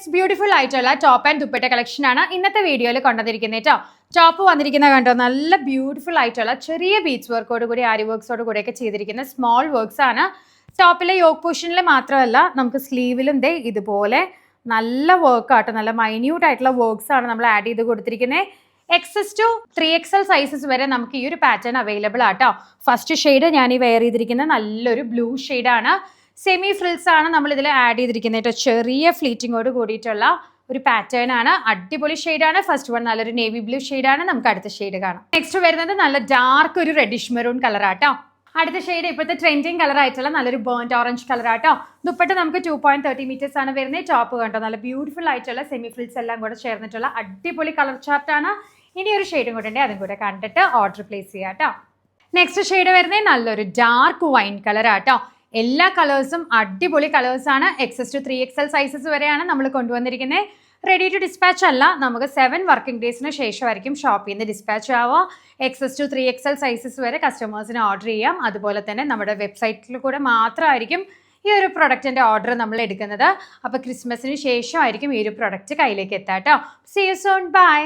Friends, beautiful ആയിട്ടുള്ള top and dupatta collection ആണ് ഇന്നത്തെ വീഡിയോയിൽ കൊണ്ടുവന്നിരിക്കുന്നത് കേട്ടോ. ടോപ്പ് വന്നിരിക്കുന്ന കണ്ടോ, നല്ല ബ്യൂട്ടിഫുൾ ആയിട്ടുള്ള ചെറിയ ബീച്ച് വർക്കോട് കൂടി ആരി വർക്ക്സോട് കൂടിയൊക്കെ ചെയ്തിരിക്കുന്ന സ്മോൾ വർക്ക്സ് ആണ്. ടോപ്പിലെ യോക്ക് പോർഷനിൽ മാത്രമല്ല, നമുക്ക് സ്ലീവിലും ദേ ഇതുപോലെ നല്ല വർക്ക് ആട്ടോ, നല്ല മൈന്യൂട്ട് ആയിട്ടുള്ള വർക്ക്സ് ആണ് നമ്മൾ ആഡ് ചെയ്ത് കൊടുത്തിരിക്കുന്നത്. എക്സസ് ടു 3XL സൈസസ് വരെ നമുക്ക് ഈ ഒരു പാറ്റേൺ അവൈലബിൾ ആട്ടോ. ഫസ്റ്റ് ഷെയ്ഡ് ഞാൻ ഈ വെയർ ചെയ്തിരിക്കുന്ന നല്ലൊരു ബ്ലൂ ഷെയ്ഡാണ്. സെമി ഫ്രിൽസ് ആണ് നമ്മൾ ഇതിൽ ആഡ് ചെയ്തിരിക്കുന്നത് കേട്ടോ. ചെറിയ ഫ്ലീറ്റിങ്ങോട് കൂടിയിട്ടുള്ള ഒരു പാറ്റേൺ ആണ്. അടിപൊളി ഷെയ്ഡാണ്. ഫസ്റ്റ് വൺ നല്ലൊരു നേവി ബ്ലൂ ഷെയ്ഡാണ്. നമുക്ക് അടുത്ത ഷെയ്ഡ് കാണാം. നെക്സ്റ്റ് വരുന്നത് നല്ല ഡാർക്ക് ഒരു റെഡിഷ് മെറൂൺ കളറാട്ടോ. അടുത്ത ഷെയ്ഡ് ഇപ്പോഴത്തെ ട്രെൻഡിങ് കളർ ആയിട്ടുള്ള നല്ലൊരു ബേൺഡ് ഓറഞ്ച് കളറാട്ടോ. ദുപ്പട്ട നമുക്ക് 2.30 മീറ്റേഴ്സ് ആണ് വരുന്നത്. ടോപ്പ് കണ്ടോ, നല്ല ബ്യൂട്ടിഫുൾ ആയിട്ടുള്ള സെമി ഫ്രിൽസ് എല്ലാം കൂടെ ചേർന്നിട്ടുള്ള അടിപൊളി കളർ ചാർട്ടാണ്. ഇനി ഒരു ഷെയ്ഡും കൂടെ ഉണ്ട്, അതും കൂടെ കണ്ടിട്ട് ഓർഡർ പ്ലേസ് ചെയ്യാം കേട്ടോ. നെക്സ്റ്റ് ഷെയ്ഡ് വരുന്നത് നല്ലൊരു ഡാർക്ക് വൈൻ കളറാട്ടോ. എല്ലാ കളേഴ്സും അടിപൊളി കളേഴ്സാണ്. എക്സസ് ടു 3XL സൈസസ് വരെയാണ് നമ്മൾ കൊണ്ടുവന്നിരിക്കുന്നത്. റെഡി ടു ഡിസ്പാച്ച് അല്ല, നമുക്ക് 7 വർക്കിംഗ് ഡേയ്സിന് ശേഷമായിരിക്കും ഷോപ്പിൽ നിന്ന് ഡിസ്പാച്ച് ആവുക. എക്സസ് ടു 3XL സൈസസ് വരെ കസ്റ്റമേഴ്സിന് ഓർഡർ ചെയ്യാം. അതുപോലെ തന്നെ നമ്മുടെ വെബ്സൈറ്റിൽ കൂടെ മാത്രമായിരിക്കും ഈ ഒരു പ്രൊഡക്റ്റിൻ്റെ ഓർഡർ നമ്മൾ എടുക്കുന്നത്. അപ്പോൾ ക്രിസ്മസിന് ശേഷമായിരിക്കും ഈ ഒരു പ്രൊഡക്റ്റ് കയ്യിലേക്ക് എത്താം കേട്ടോ. See you soon, by.